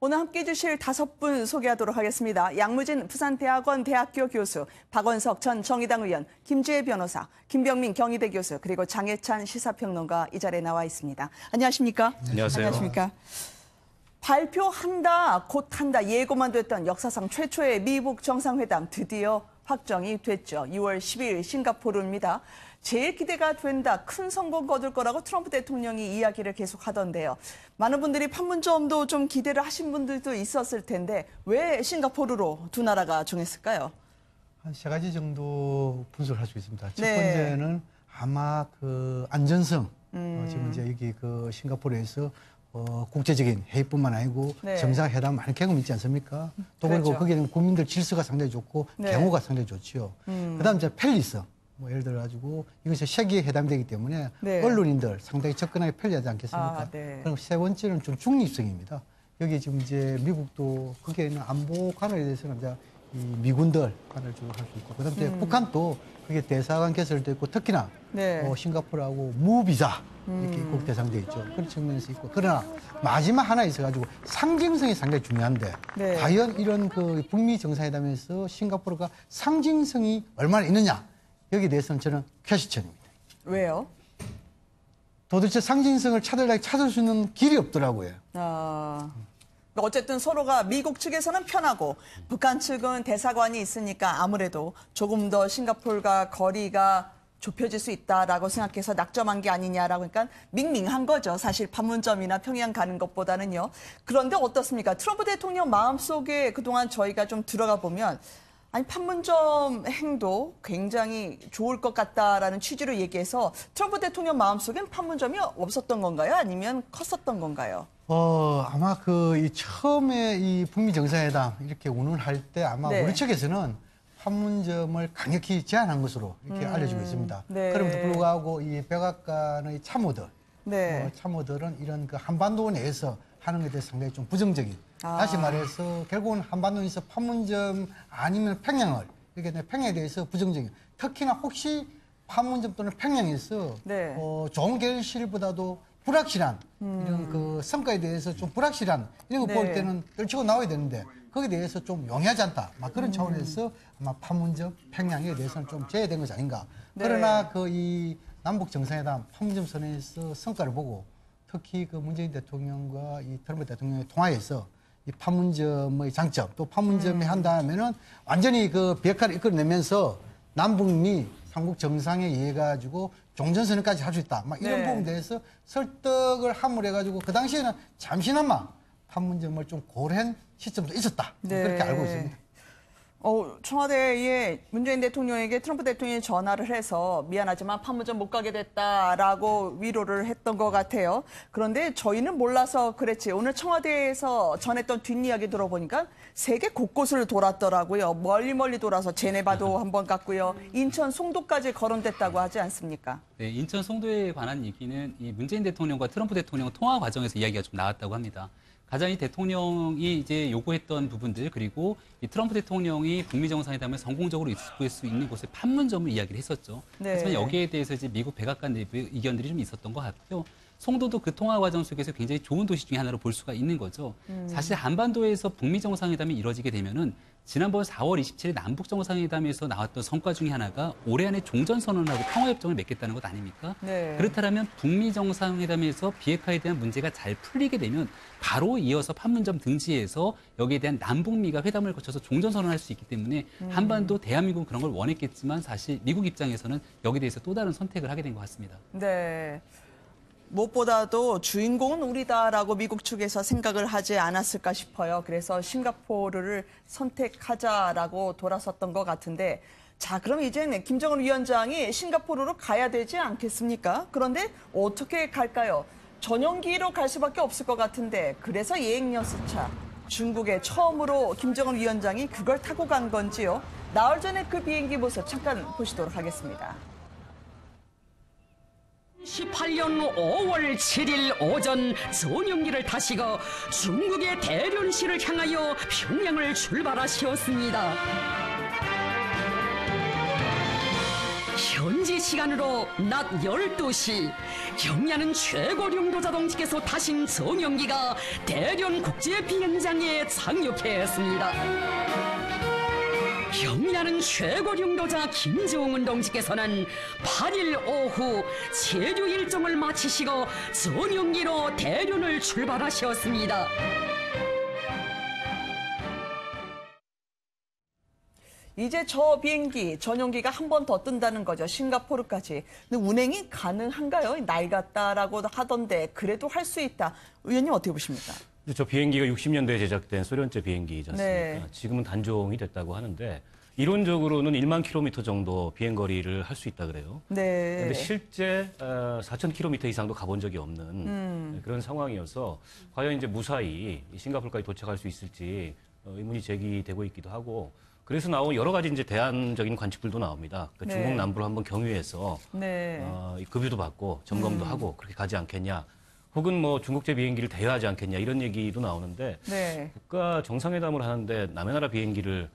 오늘 함께해 주실 5분 소개하도록 하겠습니다. 양무진 부산대학원 대학교 교수, 박원석 전 정의당 의원, 김주혜 변호사, 김병민 경희대 교수, 그리고 장혜찬 시사평론가 이 자리에 나와 있습니다. 안녕하십니까? 안녕하세요. 안녕하십니까? 발표한다, 곧 한다 예고만 됐던 역사상 최초의 미북 정상회담 드디어 확정이 됐죠. 6월 10일 싱가포르입니다. 제일 기대가 된다, 큰 성공 거둘 거라고 트럼프 대통령이 이야기를 계속 하던데요. 많은 분들이 판문점도 좀 기대를 하신 분들도 있었을 텐데 왜 싱가포르로 두 나라가 정했을까요? 한 3가지 정도 분석을 할 수 있습니다. 첫 네. 번째는 아마 그 안전성, 지금 이제 여기 그 싱가포르에서 국제적인 회의뿐만 아니고 네. 정상회담 많은 경험이 있지 않습니까? 또 그리고 그렇죠. 거기에는 국민들 질서가 상당히 좋고 네. 경호가 상당히 좋지요. 그다음 이제 펠리스. 뭐 예를 들어 가지고 이것이 세계 회담되기 때문에 네. 언론인들 상당히 접근하기 편리하지 않겠습니까? 아, 네. 그리고 세 번째는 좀 중립성입니다. 여기 지금 이제 미국도 거기에는 안보 관할에 대해서는 이제 이 미군들 관할 주로 할 수 있고, 그다음에 이제 북한도 그게 대사관 개설도 있고, 특히나 네. 싱가포르하고 무비자 이렇게 입국 대상돼 있죠. 그런 측면에서 있고, 그러나 마지막 하나 있어가지고 상징성이 상당히 중요한데 네. 과연 이런 그 북미 정상회담에서 싱가포르가 상징성이 얼마나 있느냐, 여기에 대해서는 저는 퀘스천입니다. 왜요? 도대체 상징성을 찾을 수 있는 길이 없더라고요. 어쨌든 서로가 미국 측에서는 편하고 북한 측은 대사관이 있으니까 아무래도 조금 더 싱가포르가 거리가 좁혀질 수 있다라고 생각해서 낙점한 게 아니냐라고, 그러니까 밍밍한 거죠. 사실 판문점이나 평양 가는 것보다는요. 그런데 어떻습니까? 트럼프 대통령 마음속에 그동안 저희가 좀 들어가 보면 아니 판문점 행도 굉장히 좋을 것 같다라는 취지로 얘기해서 트럼프 대통령 마음속엔 판문점이 없었던 건가요? 아니면 컸었던 건가요? 아마 이 처음에 이 북미 정상회담 이렇게 운운할 때 아마 네. 우리 측에서는 판문점을 강력히 제한한 것으로 이렇게 알려지고 있습니다. 네. 그럼에도 불구하고 이 백악관의 참모들, 네. 참모들은 이런 그 한반도 내에서 하는 것에 대해서 상당히 좀 부정적인. 다시 말해서 결국은 한반도에서 판문점 아니면 평양을 이렇게 평양에 대해서 부정적인. 특히나 혹시 판문점 또는 평양에서 네. 좋은 결실보다도 불확실한 이런 그 성과에 대해서 좀 불확실한 이런 거 네. 볼 때는 떨치고 나와야 되는데 거기에 대해서 좀 용이하지 않다. 막 그런 차원에서 아마 판문점, 평양에 대해서는 좀 제외된 것이 아닌가. 네. 그러나 이 남북 정상회담 판문점 선에서 성과를 보고 특히 문재인 대통령과 이 트럼프 대통령의 통화에서 이 판문점의 장점, 또 판문점에 한다면은 완전히 비핵화를 이끌어내면서 남북미 삼국 정상에 의해 가지고 종전선언까지 할 수 있다. 막 이런 네. 부분에 대해서 설득을 함으로 해가지고 그 당시에는 잠시나마 판문점을 좀 고려한 시점도 있었다. 네. 그렇게 알고 있습니다. 청와대에 문재인 대통령에게 트럼프 대통령이 전화를 해서 미안하지만 판문점 못 가게 됐다라고 위로를 했던 것 같아요. 그런데 저희는 몰라서 그랬지. 오늘 청와대에서 전했던 뒷이야기 들어보니까 세계 곳곳을 돌았더라고요. 멀리 돌아서 제네바도 한번 갔고요. 인천 송도까지 거론됐다고 하지 않습니까? 네, 인천 송도에 관한 얘기는 이 문재인 대통령과 트럼프 대통령 통화 과정에서 이야기가 좀 나왔다고 합니다. 가장 이 대통령이 이제 요구했던 부분들, 그리고 이 트럼프 대통령이 북미 정상회담을 성공적으로 이끌 수 있는 곳에 판문점을 이야기를 했었죠. 네. 하지만 여기에 대해서 이제 미국 백악관 내부의 의견들이 좀 있었던 것 같고요. 송도도 그 통화 과정 속에서 굉장히 좋은 도시 중에 하나로 볼 수가 있는 거죠. 사실 한반도에서 북미 정상회담이 이뤄지게 되면은 지난번 4월 27일 남북 정상회담에서 나왔던 성과 중에 하나가 올해 안에 종전선언하고 평화협정을 맺겠다는 것 아닙니까? 네. 그렇다면 북미 정상회담에서 비핵화에 대한 문제가 잘 풀리게 되면 바로 이어서 판문점 등지에서 여기에 대한 남북미가 회담을 거쳐서 종전선언할 수 있기 때문에 한반도 대한민국은 그런 걸 원했겠지만 사실 미국 입장에서는 여기에 대해서 또 다른 선택을 하게 된 것 같습니다. 네. 무엇보다도 주인공은 우리다라고 미국 측에서 생각을 하지 않았을까 싶어요. 그래서 싱가포르를 선택하자라고 돌아섰던 것 같은데, 자, 그럼 이제는 김정은 위원장이 싱가포르로 가야 되지 않겠습니까? 그런데 어떻게 갈까요? 전용기로 갈 수밖에 없을 것 같은데, 그래서 예행연수차, 중국에 처음으로 김정은 위원장이 그걸 타고 간 건지요? 나흘 전에 그 비행기 모습 잠깐 보시도록 하겠습니다. 18년 5월 7일 오전 전용기를 타시고 중국의 대련시를 향하여 평양을 출발하셨습니다. 현지 시간으로 낮 12시 경야는 최고령도 자동직에서 타신 전용기가 대련 국제 비행장에 착륙했습니다. 경야는 최고령도자 김정은 동지께서는 8일 오후 체류 일정을 마치시고 전용기로 대련을 출발하셨습니다. 이제 저 비행기 전용기가 한 번 더 뜬다는 거죠. 싱가포르까지. 근데 운행이 가능한가요? 날 같다라고 하던데 그래도 할 수 있다. 의원님 어떻게 보십니까? 저 비행기가 60년대에 제작된 소련제 비행기지 않습니까? 네. 지금은 단종이 됐다고 하는데 이론적으로는 1만 킬로미터 정도 비행거리를 할 수 있다 그래요. 네. 그런데 실제 4천 킬로미터 이상도 가본 적이 없는 그런 상황이어서 과연 이제 무사히 싱가포르까지 도착할 수 있을지 의문이 제기되고 있기도 하고 그래서 나온 여러 가지 이제 대안적인 관측들도 나옵니다. 그러니까 네. 중국 남부를 한번 경유해서 네. 급유도 받고 점검도 하고 그렇게 가지 않겠냐. 혹은 뭐 중국제 비행기를 대여하지 않겠냐 이런 얘기도 나오는데 네. 국가 정상회담을 하는데 남의 나라 비행기를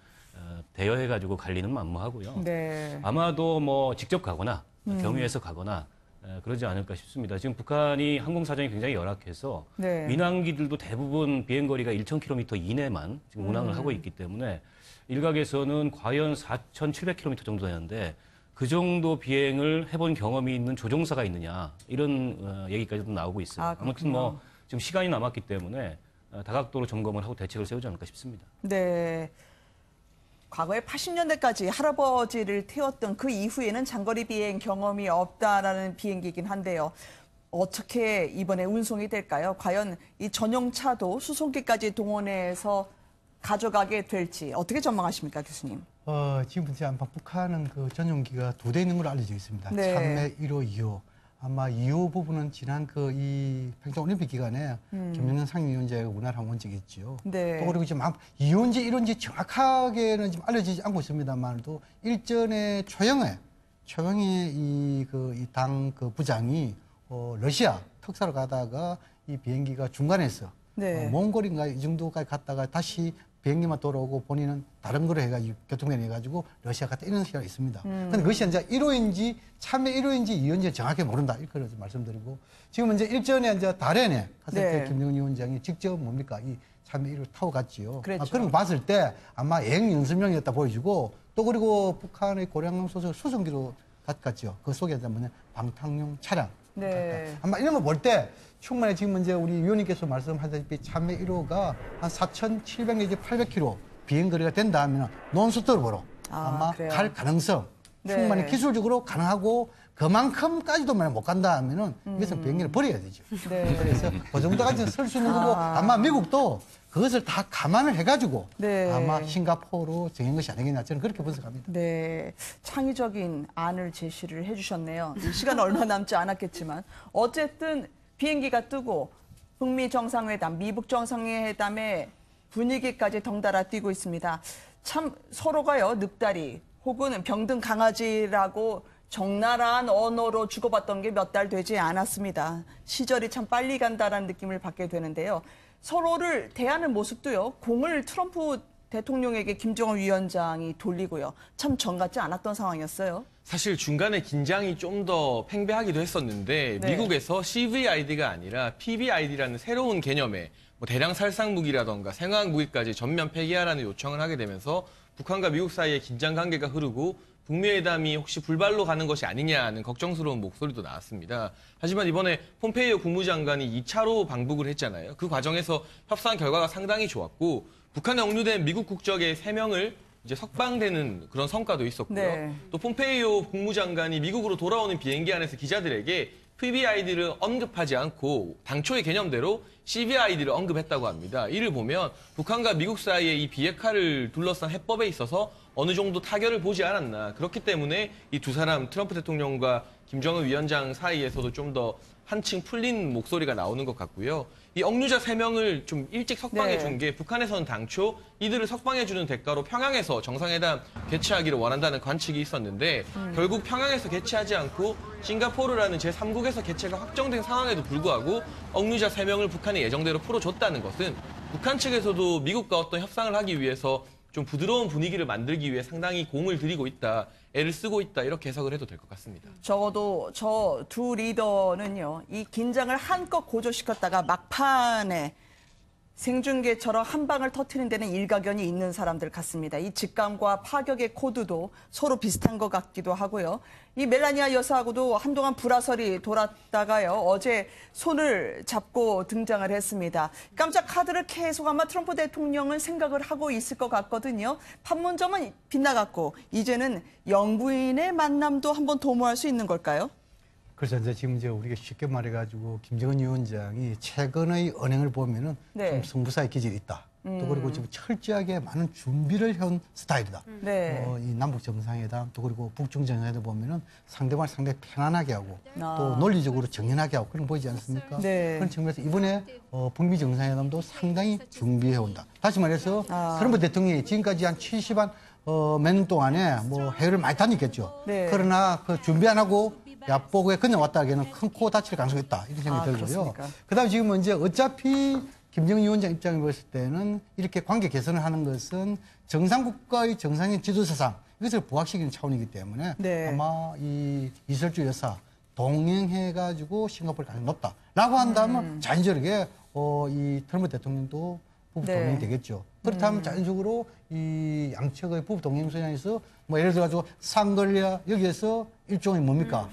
대여해가지고 갈 리는 만무하고요. 네. 아마도 뭐 직접 가거나 경유해서 가거나 그러지 않을까 싶습니다. 지금 북한이 항공 사정이 굉장히 열악해서 네. 민항기들도 대부분 비행거리가 1,000km 이내만 지금 운항을 하고 있기 때문에 일각에서는 과연 4,700km 정도 되는데 그 정도 비행을 해본 경험이 있는 조종사가 있느냐 이런 얘기까지도 나오고 있어요. 아, 아무튼 뭐 지금 시간이 남았기 때문에 다각도로 점검을 하고 대책을 세우지 않을까 싶습니다. 네. 과거에 80년대까지 할아버지를 태웠던 그 이후에는 장거리 비행 경험이 없다라는 비행기이긴 한데요. 어떻게 이번에 운송이 될까요? 과연 이 전용차도 수송기까지 동원해서 가져가게 될지 어떻게 전망하십니까, 교수님? 지금 이제 아마 북한은 그 전용기가 2대 있는 걸로 알려져 있습니다. 네. 참매 1호, 2호. 아마 2호 부분은 지난 이 평창올림픽 기간에 김영현 상임위원장이 우리나라 한 적이 있죠. 네. 또 그리고 지금 2호인지 1호인지 정확하게는 지금 알려지지 않고 있습니다만도 일전에 초영의 이 당 부장이 러시아 특사로 가다가 이 비행기가 중간에서 네. 몽골인가 이 정도까지 갔다가 다시 비행기만 돌아오고 본인은 다른 거로 해가지고 교통편에 해가지고 러시아 갔다 이런 시간이 있습니다. 근데 그것이 이제 1호인지 참여 1호인지 2호인지 정확히 모른다 이렇게 말씀드리고 지금 이제 일전에 이제 달에네 갔을 때 네. 김정은 위원장이 직접 뭡니까 이 참여 1호 타고 갔지요. 그랬죠. 그런 거 봤을 때 아마 여행 연습용이었다 보여지고 또 그리고 북한의 고량항 소속 수송기로 갔죠. 그 속에 이제 뭐냐 방탄용 차량. 네. 아마 이런 거 볼 때 충분히 지금 이제 우리 위원님께서 말씀하셨다시피 참외 1호가 한 4,700 내지 800km 비행거리가 된다 하면 논스톱으로 아마 그래요? 갈 가능성 네. 충분히 기술적으로 가능하고 그만큼까지도 만약 못 간다 하면은 이것은 비행기를 버려야 되죠. 네. 그래서 그 정도까지 설 수 있는 거고 아마 미국도 그것을 다 감안을 해가지고 네. 아마 싱가포르로 정한 것이 아니겠냐 저는 그렇게 분석합니다. 네, 창의적인 안을 제시를 해주셨네요. 이 시간 얼마 남지 않았겠지만 어쨌든 비행기가 뜨고 북미 정상회담, 미북 정상회담의 분위기까지 덩달아 뛰고 있습니다. 참 서로가요 늑다리 혹은 병든 강아지라고 적나라한 언어로 주고받던 게 몇 달 되지 않았습니다. 시절이 참 빨리 간다라는 느낌을 받게 되는데요. 서로를 대하는 모습도요. 공을 트럼프 대통령에게 김정은 위원장이 돌리고요. 참 정 같지 않았던 상황이었어요. 사실 중간에 긴장이 좀 더 팽배하기도 했었는데 네. 미국에서 CVID가 아니라 PBID라는 새로운 개념의 대량 살상 무기라던가 생화학 무기까지 전면 폐기하라는 요청을 하게 되면서 북한과 미국 사이에 긴장 관계가 흐르고 북미 회담이 혹시 불발로 가는 것이 아니냐는 걱정스러운 목소리도 나왔습니다. 하지만 이번에 폼페이오 국무장관이 2차로 방북을 했잖아요. 그 과정에서 협상 결과가 상당히 좋았고 북한에 억류된 미국 국적의 3명을 이제 석방되는 그런 성과도 있었고요. 네. 또 폼페이오 국무장관이 미국으로 돌아오는 비행기 안에서 기자들에게 PBID를 언급하지 않고 당초의 개념대로 CVID를 언급했다고 합니다. 이를 보면 북한과 미국 사이의 이 비핵화를 둘러싼 해법에 있어서 어느 정도 타결을 보지 않았나. 그렇기 때문에 이 두 사람 트럼프 대통령과 김정은 위원장 사이에서도 좀 더 한층 풀린 목소리가 나오는 것 같고요. 이 억류자 3명을 좀 일찍 석방해 준 게 북한에서는 당초 이들을 석방해 주는 대가로 평양에서 정상회담 개최하기를 원한다는 관측이 있었는데 결국 평양에서 개최하지 않고 싱가포르라는 제3국에서 개최가 확정된 상황에도 불구하고 억류자 3명을 북한이 예정대로 풀어줬다는 것은 북한 측에서도 미국과 어떤 협상을 하기 위해서 좀 부드러운 분위기를 만들기 위해 상당히 공을 들이고 있다, 애를 쓰고 있다 이렇게 해석을 해도 될 것 같습니다. 적어도 저 두 리더는요, 이 긴장을 한껏 고조시켰다가 막판에 생중계처럼 한 방을 터트리는 데는 일가견이 있는 사람들 같습니다. 이 직감과 파격의 코드도 서로 비슷한 것 같기도 하고요. 이 멜라니아 여사하고도 한동안 불화설이 돌았다가요, 어제 손을 잡고 등장을 했습니다. 깜짝 카드를 계속 아마 트럼프 대통령은 생각을 하고 있을 것 같거든요. 판문점은 빗나갔고 이제는 영부인의 만남도 한번 도모할 수 있는 걸까요? 그래서 이제 지금 이제 우리가 쉽게 말해가지고 김정은 위원장이 최근의 언행을 보면은 네. 좀 승부사의 기질이 있다. 또 그리고 지금 철저하게 많은 준비를 해온 스타일이다. 네. 이 남북 정상회담 또 그리고 북중 정상회담 보면은 상대방을 상당히 편안하게 하고 아. 또 논리적으로 정연하게 하고 그런 거 보이지 않습니까? 네. 그런 측면에서 이번에 북미 정상회담도 상당히 준비해 온다. 다시 말해서 아. 트럼프 대통령이 지금까지 한 70한 몇 년 동안에 뭐 해외를 많이 다녔겠죠. 네. 그러나 그 준비 안 하고 야보고에 그냥 왔다 하기에는 큰 코 다칠 가능성이 있다. 이런 생각이 들고요. 그렇습니까? 그다음 지금 이제 어차피 김정은 위원장 입장을 봤을 때는 이렇게 관계 개선을 하는 것은 정상국가의 정상인 지도사상 이것을 부각시키는 차원이기 때문에 네. 아마 이 이설주 여사 동행해가지고 싱가포르 가능성이 높다라고 한다면 자연스럽게 이 트럼프 대통령도 부부 네. 동행이 되겠죠. 그렇다면 자연적으로 이 양측의 부부 동행 소장에서 뭐 예를 들어가지고 상걸리아 여기에서 일종의 뭡니까?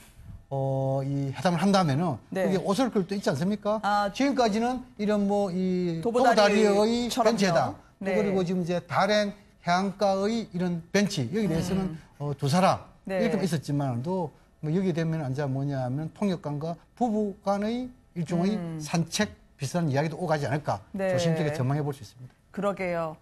이 회담을 한다면은 네. 여기 오설글도 있지 않습니까? 아, 지금까지는 이런 뭐 이 도보다리처럼요. 도보다리의 벤치회담 네. 또 그리고 지금 이제 다른 해안가의 이런 벤치 여기 대해서는 두 사람 네. 이렇게 있었지만도 뭐 여기 되면 앉아 뭐냐면 통역관과 부부 간의 일종의 산책 비슷한 이야기도 오가지 않을까 네. 조심스럽게 전망해 볼 수 있습니다. 그러게요.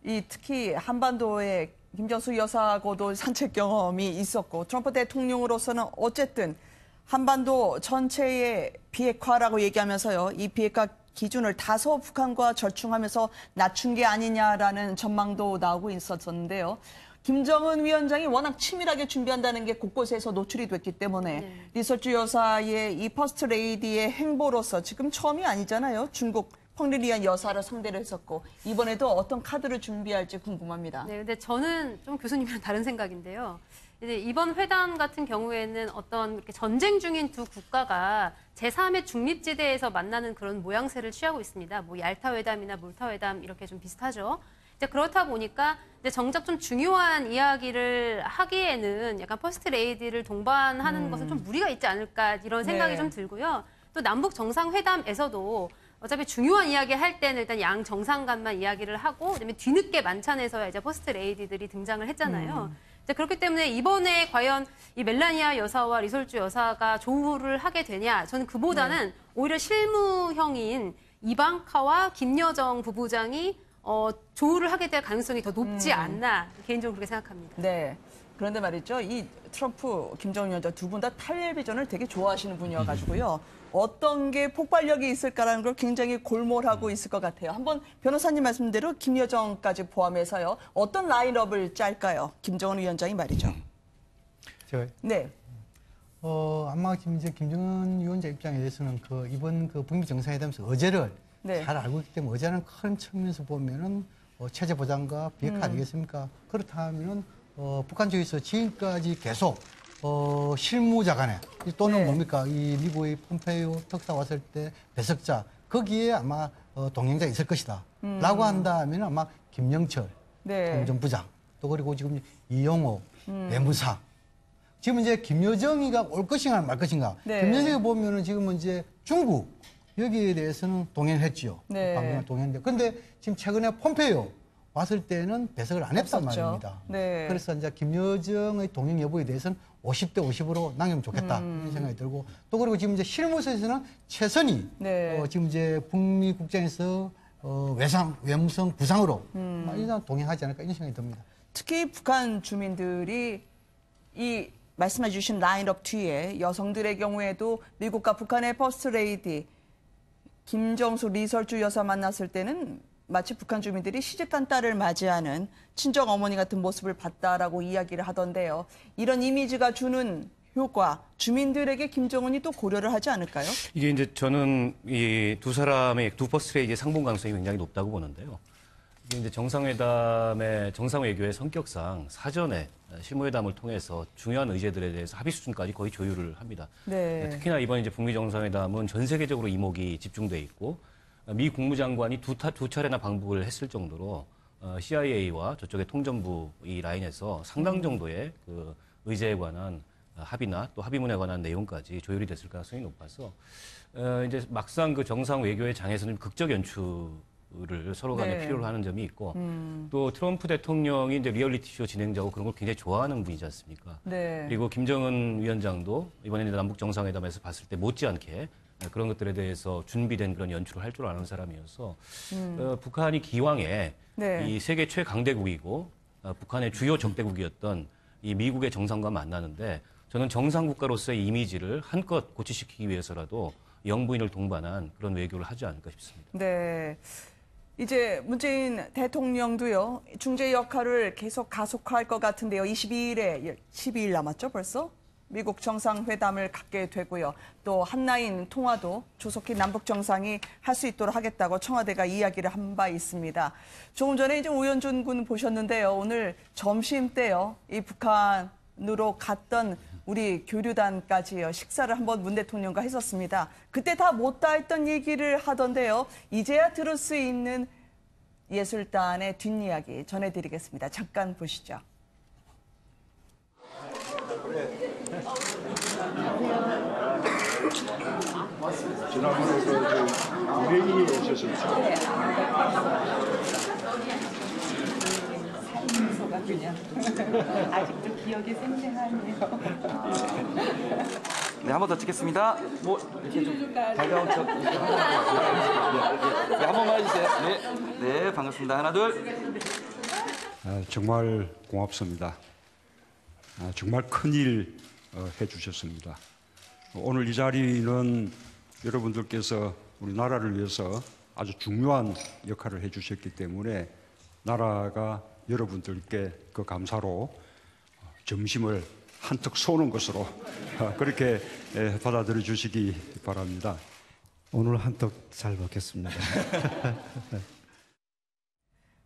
이 특히 한반도에 김정수 여사하고도 산책 경험이 있었고 트럼프 대통령으로서는 어쨌든 한반도 전체의 비핵화라고 얘기하면서요. 이 비핵화 기준을 다소 북한과 절충하면서 낮춘 게 아니냐라는 전망도 나오고 있었는데요. 김정은 위원장이 워낙 치밀하게 준비한다는 게 곳곳에서 노출이 됐기 때문에 리설주 여사의 이 퍼스트 레이디의 행보로서 지금 처음이 아니잖아요. 중국 펑리리안 여사를 상대로 했었고 이번에도 어떤 카드를 준비할지 궁금합니다. 네, 근데 저는 좀 교수님이랑 다른 생각인데요. 이제 이번 회담 같은 경우에는 어떤 이렇게 전쟁 중인 두 국가가 제3의 중립지대에서 만나는 그런 모양새를 취하고 있습니다. 뭐 얄타 회담이나 몰타 회담 이렇게 좀 비슷하죠. 이제 그렇다 보니까 이제 정작 좀 중요한 이야기를 하기에는 약간 퍼스트 레이디를 동반하는 것은 좀 무리가 있지 않을까 이런 생각이 네. 좀 들고요. 또 남북 정상회담에서도 어차피 중요한 이야기 할 때는 일단 양 정상 간만 이야기를 하고 그다음에 뒤늦게 만찬에서야 이제 퍼스트 레이디들이 등장을 했잖아요. 이제 그렇기 때문에 이번에 과연 이 멜라니아 여사와 리설주 여사가 조우를 하게 되냐? 저는 그보다는 오히려 실무형인 이방카와 김여정 부부장이 조우를 하게 될 가능성이 더 높지 않나 개인적으로 그렇게 생각합니다. 네. 그런데 말이죠. 이 트럼프, 김정은 위원장 두 분 다 텔레비전을 되게 좋아하시는 분이어가지고요. 어떤 게 폭발력이 있을까라는 걸 굉장히 골몰하고 있을 것 같아요. 한번 변호사님 말씀대로 김여정까지 포함해서요. 어떤 라인업을 짤까요? 김정은 위원장이 말이죠. 제가 네. 아마 지금 이제 김정은 위원장 입장에 대해서는 이번 북미 정상회담에서 어제를 네. 잘 알고 있기 때문에 어제는 큰 측면에서 보면은 체제 보장과 비핵화 아니겠습니까? 그렇다면은 북한 쪽에서 지금까지 계속 실무자 간에 또는 네. 뭡니까 이 미국의 폼페이오 특사 왔을 때 배석자 거기에 아마 동행자 있을 것이다. 라고 한다면 아마 김영철 네. 통전부장 또 그리고 지금 이용호 외무상 지금 이제 김여정이가 올 것인가 말 것인가. 네. 김여정이 보면은 지금 이제 중국 여기에 대해서는 동행했지요. 네. 방금 동행했는데 근데 지금 최근에 폼페이오 왔을 때는 배석을 안 했단 없었죠. 말입니다. 네. 그래서 이제 김여정의 동행 여부에 대해서는 50대 50으로 남기면 좋겠다 이런 생각이 들고 또 그리고 지금 이제 실무에서는 최선희 네. 지금 이제 북미 국장에서 외무성 부상으로 일단 동행하지 않을까 이런 생각이 듭니다. 특히 북한 주민들이 이 말씀해 주신 라인업 뒤에 여성들의 경우에도 미국과 북한의 퍼스트 레이디 김정수 리설주 여사 만났을 때는 마치 북한 주민들이 시집간 딸을 맞이하는 친정 어머니 같은 모습을 봤다라고 이야기를 하던데요. 이런 이미지가 주는 효과, 주민들에게 김정은이 또 고려를 하지 않을까요? 이게 이제 저는 이 두 사람의 두 퍼스트 레이디의 상봉 가능성이 굉장히 높다고 보는데요. 이제 정상외교의 성격상 사전에 실무회담을 통해서 중요한 의제들에 대해서 합의 수준까지 거의 조율을 합니다. 네. 특히나 이번 이제 북미 정상회담은 전 세계적으로 이목이 집중돼 있고 미 국무장관이 두 차례나 방북을 했을 정도로 CIA와 저쪽의 통전부 이 라인에서 상당 정도의 그 의제에 관한 합의나 또 합의문에 관한 내용까지 조율이 됐을 가능성이 높아서 이제 막상 그 정상 외교의 장에서는 극적 연출을 서로 간에 네. 필요로 하는 점이 있고 또 트럼프 대통령이 이제 리얼리티 쇼 진행자고 그런 걸 굉장히 좋아하는 분이지 않습니까? 네. 그리고 김정은 위원장도 이번에 남북 정상회담에서 봤을 때 못지않게 그런 것들에 대해서 준비된 그런 연출을 할 줄 아는 사람이어서 북한이 기왕에 네. 이 세계 최강대국이고 북한의 주요 적대국이었던 이 미국의 정상과 만나는데 저는 정상국가로서의 이미지를 한껏 고취시키기 위해서라도 영부인을 동반한 그런 외교를 하지 않을까 싶습니다. 네. 이제 문재인 대통령도요, 중재 역할을 계속 가속화할 것 같은데요. 12일 남았죠, 벌써? 미국 정상회담을 갖게 되고요. 또 한라인 통화도 조속히 남북 정상이 할 수 있도록 하겠다고 청와대가 이야기를 한 바 있습니다. 조금 전에 이제 오연준 군 보셨는데요. 오늘 점심 때요, 이 북한으로 갔던 우리 교류단까지요, 식사를 한번 문 대통령과 했었습니다. 그때 다 못다 했던 얘기를 하던데요. 이제야 들을 수 있는 예술단의 뒷이야기 전해드리겠습니다. 잠깐 보시죠. 지난번에 우레인이 오셨습니다. 살면서가 그냥 아직도 기억이 생생하네요. 네, 한 번 더 찍겠습니다. 뭐 이렇게 좀 가까운 척 이렇게 한 번만 해주세요. 네, 네, 반갑습니다. 하나, 둘. 정말 고맙습니다. 정말 큰일 해주셨습니다. 오늘 이 자리는 여러분들께서 우리나라를 위해서 아주 중요한 역할을 해주셨기 때문에 나라가 여러분들께 그 감사로 점심을 한턱 쏘는 것으로 그렇게 받아들여 주시기 바랍니다. 오늘 한턱 잘 먹겠습니다.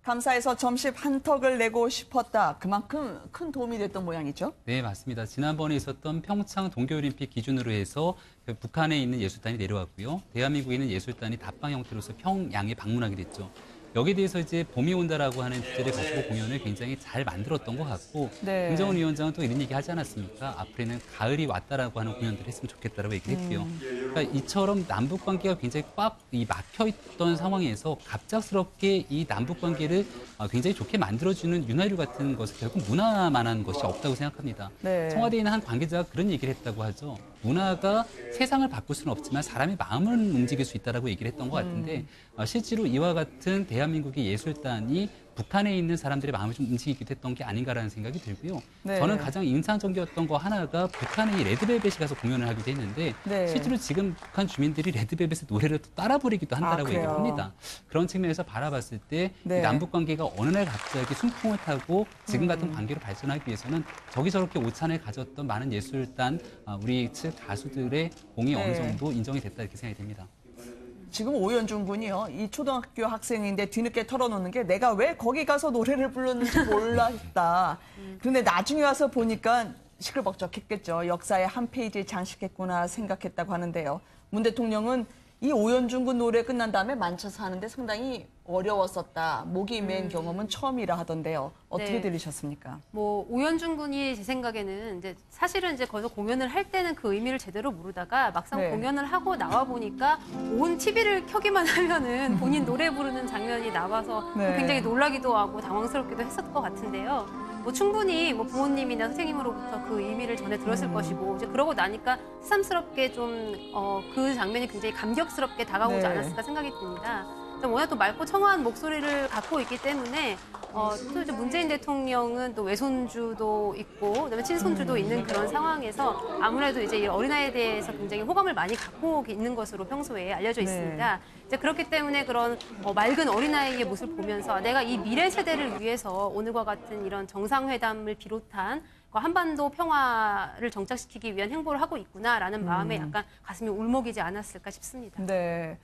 감사해서 점심 한턱을 내고 싶었다. 그만큼 큰 도움이 됐던 모양이죠? 네, 맞습니다. 지난번에 있었던 평창 동계올림픽 기준으로 해서 북한에 있는 예술단이 내려왔고요. 대한민국에 있는 예술단이 답방 형태로서 평양에 방문하게 됐죠. 여기에 대해서 이제 봄이 온다라고 하는 주제를 가지고 공연을 굉장히 잘 만들었던 것 같고 네. 김정은 위원장은 또 이런 얘기 하지 않았습니까? 앞으로는 가을이 왔다라고 하는 공연들을 했으면 좋겠다라고 얘기를 했고요. 그러니까 이처럼 남북 관계가 굉장히 꽉 막혀 있던 상황에서 갑작스럽게 이 남북 관계를 굉장히 좋게 만들어주는 윤활유 같은 것을 결국 문화만한 것이 없다고 생각합니다. 네. 청와대에 있는 한 관계자가 그런 얘기를 했다고 하죠. 문화가 세상을 바꿀 수는 없지만 사람의 마음을 움직일 수 있다라고 얘기를 했던 것 같은데 실제로 이와 같은 대한민국의 예술단이 북한에 있는 사람들의 마음을 좀 움직이기도 했던 게 아닌가라는 생각이 들고요. 네. 저는 가장 인상적이었던 거 하나가 북한에 이 레드벨벳이 가서 공연을 하기도 했는데 네. 실제로 지금 북한 주민들이 레드벨벳의 노래를 또 따라 부르기도 한다라고 그래요? 얘기를 합니다. 그런 측면에서 바라봤을 때 네. 남북 관계가 어느 날 갑자기 순풍을 타고 지금 같은 관계로 발전하기 위해서는 저기저렇게 오찬을 가졌던 많은 예술단 우리 측 가수들의 공이 네. 어느 정도 인정이 됐다 이렇게 생각이 됩니다. 지금 오연준 군이요, 이 초등학교 학생인데 뒤늦게 털어놓는 게 내가 왜 거기 가서 노래를 불렀는지 몰랐다. 그런데 나중에 와서 보니까 시끌벅적했겠죠. 역사의 한 페이지 장식했구나 생각했다고 하는데요. 문 대통령은 이 오연준 군 노래 끝난 다음에 만쳐서 하는데 상당히 어려웠었다. 목이 맨 경험은 처음이라 하던데요. 어떻게 네. 들으셨습니까? 뭐 오연준 군이 제 생각에는 이제 사실은 이제 거기서 공연을 할 때는 그 의미를 제대로 모르다가 막상 네. 공연을 하고 나와 보니까 온 TV를 켜기만 하면은 본인 노래 부르는 장면이 나와서 네. 굉장히 놀라기도 하고 당황스럽기도 했었을 것 같은데요. 뭐 충분히 뭐 부모님이나 선생님으로부터 그 의미를 전해 들었을 것이고 이제 그러고 나니까 새삼스럽게 좀 그 장면이 굉장히 감격스럽게 다가오지 네. 않았을까 생각이 듭니다. 워낙 또 맑고 청아한 목소리를 갖고 있기 때문에 또 이제 문재인 대통령은 또 외손주도 있고 그다음에 친손주도 있는 그런 상황에서 아무래도 이제 이 어린아이에 대해서 굉장히 호감을 많이 갖고 있는 것으로 평소에 알려져 있습니다. 이제 그렇기 때문에 그런 맑은 어린아이의 모습을 보면서 내가 이 미래 세대를 위해서 오늘과 같은 이런 정상회담을 비롯한 한반도 평화를 정착시키기 위한 행보를 하고 있구나라는 마음에 약간 가슴이 울먹이지 않았을까 싶습니다. 네.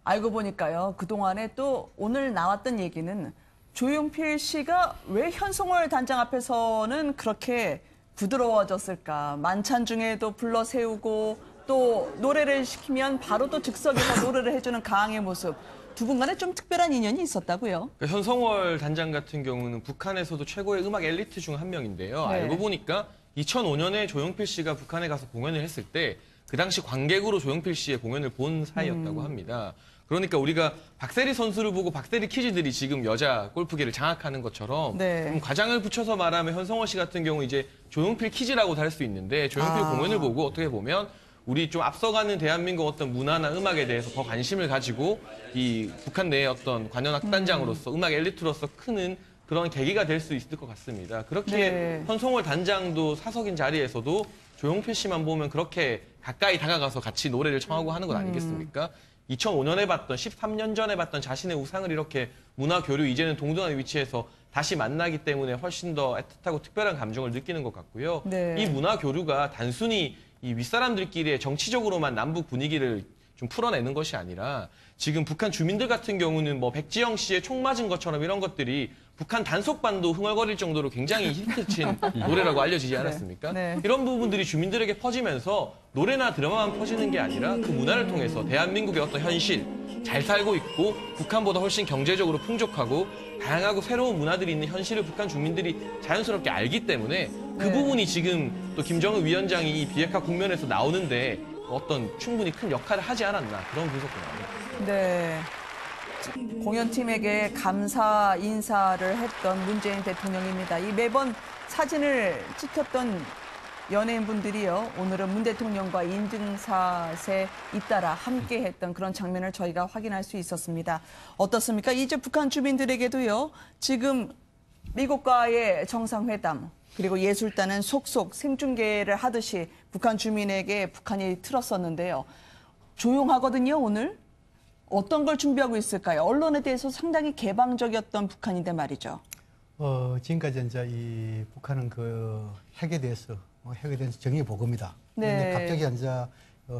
알고 보니까요. 그동안에 또 오늘 나왔던 얘기는 조용필 씨가 왜 현송월 단장 앞에서는 그렇게 부드러워졌을까? 만찬 중에도 불러 세우고 또 노래를 시키면 바로 또 즉석에서 노래를 해주는 가왕의 모습. 두 분 간에 좀 특별한 인연이 있었다고요? 그러니까 현성월 단장 같은 경우는 북한에서도 최고의 음악 엘리트 중 한 명인데요. 네. 알고 보니까 2005년에 조용필 씨가 북한에 가서 공연을 했을 때 그 당시 관객으로 조용필 씨의 공연을 본 사이였다고 합니다. 그러니까 우리가 박세리 선수를 보고 박세리 키즈들이 지금 여자 골프계를 장악하는 것처럼 네. 좀 과장을 붙여서 말하면 현성월 씨 같은 경우 이제 조용필 키즈라고도 할 수 있는데 조용필 공연을 보고 어떻게 보면 우리 좀 앞서가는 대한민국 어떤 문화나 음악에 대해서 더 관심을 가지고 이 북한 내의 어떤 관현악단장으로서 음악 엘리트로서 크는 그런 계기가 될 수 있을 것 같습니다. 그렇게 네. 현송월 단장도 사석인 자리에서도 조용필 씨만 보면 그렇게 가까이 다가가서 같이 노래를 청하고 하는 것 아니겠습니까? 2005년에 봤던 13년 전에 봤던 자신의 우상을 이렇게 문화 교류 이제는 동등한 위치에서 다시 만나기 때문에 훨씬 더 애틋하고 특별한 감정을 느끼는 것 같고요. 네. 이 문화 교류가 단순히 이 윗사람들끼리의 정치적으로만 남북 분위기를 좀 풀어내는 것이 아니라 지금 북한 주민들 같은 경우는 뭐 백지영 씨의 총 맞은 것처럼 이런 것들이 북한 단속반도 흥얼거릴 정도로 굉장히 히트친 노래라고 알려지지 않았습니까? 네. 이런 부분들이 주민들에게 퍼지면서 노래나 드라마만 퍼지는 게 아니라 그 문화를 통해서 대한민국의 어떤 현실, 잘 살고 있고 북한보다 훨씬 경제적으로 풍족하고 다양하고 새로운 문화들이 있는 현실을 북한 주민들이 자연스럽게 알기 때문에 그 네. 부분이 지금 또 김정은 위원장이 이 비핵화 국면에서 나오는데 어떤 충분히 큰 역할을 하지 않았나 그런 분석도 나옵니다. 네. 공연팀에게 감사 인사를 했던 문재인 대통령입니다. 이 매번 사진을 찍혔던 연예인분들이요. 오늘은 문 대통령과 인증샷에 잇따라 함께했던 그런 장면을 저희가 확인할 수 있었습니다. 어떻습니까? 이제 북한 주민들에게도요. 지금 미국과의 정상회담 그리고 예술단은 속속 생중계를 하듯이 북한 주민에게 북한이 틀었었는데요. 조용하거든요, 오늘. 어떤 걸 준비하고 있을까요? 언론에 대해서 상당히 개방적이었던 북한인데 말이죠. 지금까지 이제 이 북한은 그 핵에 대해서 정의 보고입니다. 네. 그런데 갑자기 이제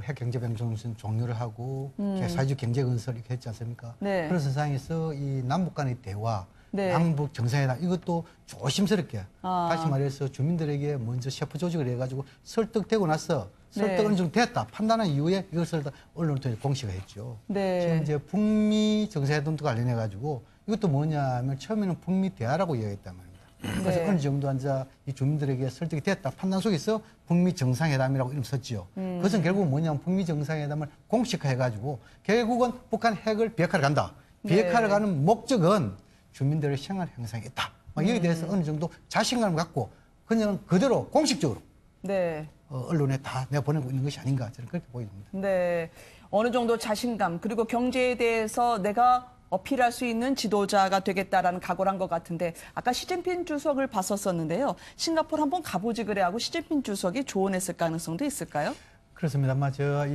핵 경제 병정선 종료를 하고 사회주의 경제 건설 이렇게 했지 않습니까? 네. 그런 선상에서 이 남북 간의 대화, 네. 남북 정상회담 이것도 조심스럽게 아. 다시 말해서 주민들에게 먼저 셰프 조직을 해가지고 설득되고 나서 네. 설득 어느 정도 됐다 판단한 이후에 이것을 언론을 통해 공시가 했죠. 네. 지금 이제 북미 정상회담도 관련해 가지고 이것도 뭐냐면 처음에는 북미 대화라고 이야기했단 말입니다. 그래서 네. 어느 정도 이제 이 주민들에게 설득이 됐다 판단 속에서 북미 정상회담이라고 이름 썼지요. 그것은 결국 뭐냐면 북미 정상회담을 공식화해 가지고 결국은 북한 핵을 비핵화를 간다. 비핵화를 네. 가는 목적은 주민들의 생활 형상이 있다. 여기에 대해서 어느 정도 자신감을 갖고 그냥 그대로 공식적으로 네. 언론에 다 내보내고 있는 것이 아닌가 저는 그렇게 보입니다. 네. 어느 정도 자신감 그리고 경제에 대해서 내가 어필할 수 있는 지도자가 되겠다라는 각오를 한 것 같은데 아까 시진핑 주석을 봤었었는데요. 싱가포르 한번 가보지 그래 하고 시진핑 주석이 조언했을 가능성도 있을까요? 그렇습니다만 제가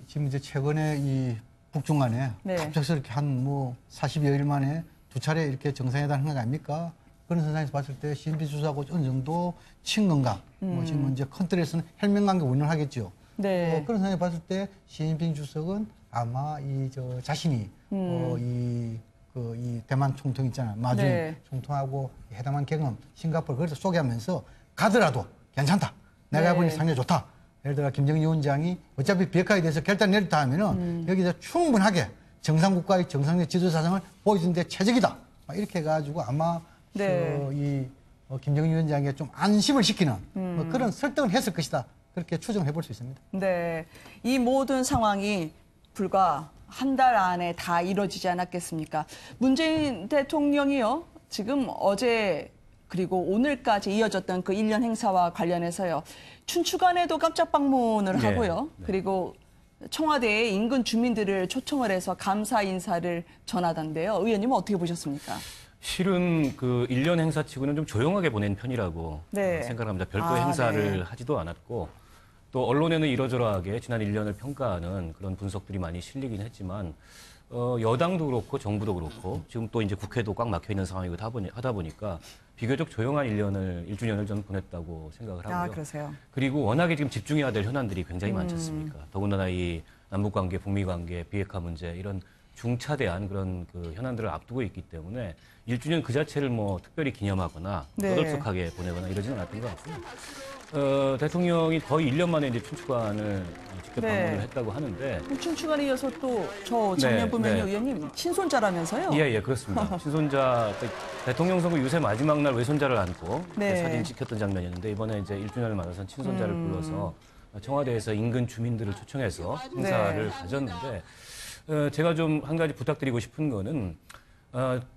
지금 이제 최근에 이 북중 간에 네. 갑작스럽게 한 40여일 만에 두 차례 이렇게 정상회담 한 거 아닙니까? 그런 선상에서 봤을 때 시진핑 주석하고 어느 정도 친건강, 지금 이제 큰 틀에서는 혈맹관계 운영하겠죠. 네. 그런 상황에 봤을 때 시진핑 주석은 아마 자신이 이 대만 총통 있잖아요. 마중 네. 총통하고 회담한 경험, 싱가포르 그래서 소개하면서 가더라도 괜찮다. 내가 네. 보니 상당히 좋다. 예를 들어 김정일 위원장이 어차피 비핵화에 대해서 결단 내렸다 하면은 여기서 충분하게 정상국가의 정상적 지도 사상을 보여주는데 최적이다. 이렇게 해가지고 아마 네. 김정일 위원장에게 좀 안심을 시키는 그런 설득을 했을 것이다. 그렇게 추정해 볼 수 있습니다. 네. 이 모든 상황이 불과 한 달 안에 다 이뤄지지 않았겠습니까? 문재인 대통령이요. 지금 어제 그리고 오늘까지 이어졌던 그 1년 행사와 관련해서요. 춘추관에도 깜짝 방문을 네. 하고요. 네. 그리고 청와대에 인근 주민들을 초청을 해서 감사 인사를 전하던데요. 의원님은 어떻게 보셨습니까? 실은 그 1년 행사치고는 좀 조용하게 보낸 편이라고 네. 생각합니다. 별도의 행사를 네. 하지도 않았고 또 언론에는 이러저러하게 지난 1년을 평가하는 그런 분석들이 많이 실리긴 했지만 여당도 그렇고 정부도 그렇고 지금 또 이제 국회도 꽉 막혀 있는 상황이고 하다 보니까 비교적 조용한 1주년을 저는 보냈다고 생각을 하고요. 아, 그러세요. 그리고 워낙에 지금 집중해야 될 현안들이 굉장히 많지 않습니까? 더군다나 이 남북관계, 북미관계, 비핵화 문제 이런 중차대한 그런 그 현안들을 앞두고 있기 때문에 1주년 그 자체를 뭐 특별히 기념하거나 네. 떠들썩하게 보내거나 이러지는 않았던 것 같고요. 대통령이 거의 1년 만에 이제 춘추관을 직접 네. 방문을 했다고 하는데 춘추관에 이어서 또 저 작년 네, 보면요, 네. 의원님 친손자라면서요? 예, 그렇습니다. 친손자, 대통령 선거 유세 마지막 날 외손자를 안고 네. 사진 찍혔던 장면이었는데 이번에 이제 1주년을 맞아서 친손자를 불러서 청와대에서 인근 주민들을 초청해서 행사를 네. 가졌는데 제가 좀 한 가지 부탁드리고 싶은 거는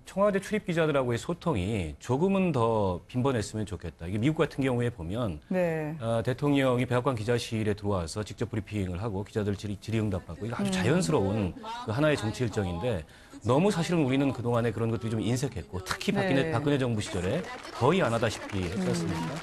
청와대 출입 기자들하고의 소통이 조금은 더 빈번했으면 좋겠다. 이게 미국 같은 경우에 보면 네. 대통령이 백악관 기자실에 들어와서 직접 브리핑을 하고 기자들 질의응답하고 이거 아주 자연스러운 그 하나의 정치 일정인데 너무 사실은 우리는 그동안에 그런 것들이 좀 인색했고 특히 네. 박근혜 정부 시절에 거의 안 하다시피 했지 않습니까?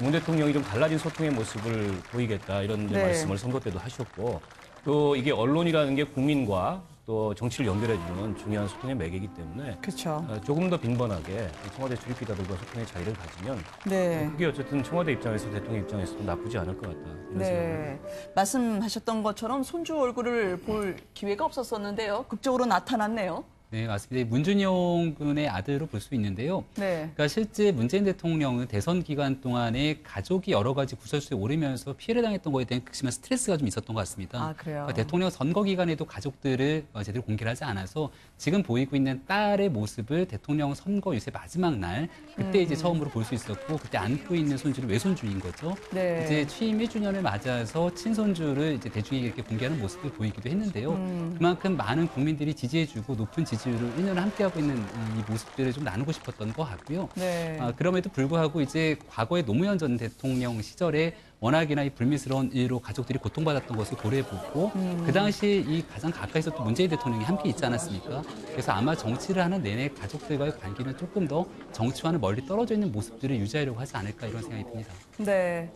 문 대통령이 좀 달라진 소통의 모습을 보이겠다 이런 이제 네. 말씀을 선거 때도 하셨고 또 이게 언론이라는 게 국민과 또 정치를 연결해주는 중요한 소통의 매개이기 때문에 그렇죠. 조금 더 빈번하게 청와대 출입기자들과 소통의 자리를 가지면 네. 그게 어쨌든 청와대 입장에서 대통령 입장에서도 나쁘지 않을 것 같다. 이런 생각을 네. 말씀하셨던 것처럼 손주 얼굴을 볼 기회가 없었었는데요. 극적으로 나타났네요. 네, 맞습니다. 문준용 군의 아들로 볼 수 있는데요. 네. 그러니까 실제 문재인 대통령은 대선 기간 동안에 가족이 여러 가지 구설수에 오르면서 피해를 당했던 거에 대한 극심한 스트레스가 좀 있었던 것 같습니다. 아, 그래요? 그러니까 대통령 선거 기간에도 가족들을 제대로 공개를 하지 않아서 지금 보이고 있는 딸의 모습을 대통령 선거 유세 마지막 날 그때 이제 처음으로 볼 수 있었고 그때 안고 있는 손주는 외손주인 거죠. 네. 이제 취임 1주년을 맞아서 친손주를 이제 대중에게 이렇게 공개하는 모습을 보이기도 했는데요. 그만큼 많은 국민들이 지지해주고 높은 지지율을 1년을 함께하고 있는 이 모습들을 좀 나누고 싶었던 것 같고요. 네. 그럼에도 불구하고 이제 과거에 노무현 전 대통령 시절에 워낙이나 이 불미스러운 일로 가족들이 고통받았던 것을 고려해보고 그 당시에 이 가장 가까이서 또 문재인 대통령이 함께 있지 않았습니까? 그래서 아마 정치를 하는 내내 가족들과의 관계는 조금 더 정치와는 멀리 떨어져 있는 모습들을 유지하려고 하지 않을까 이런 생각이 듭니다. 네.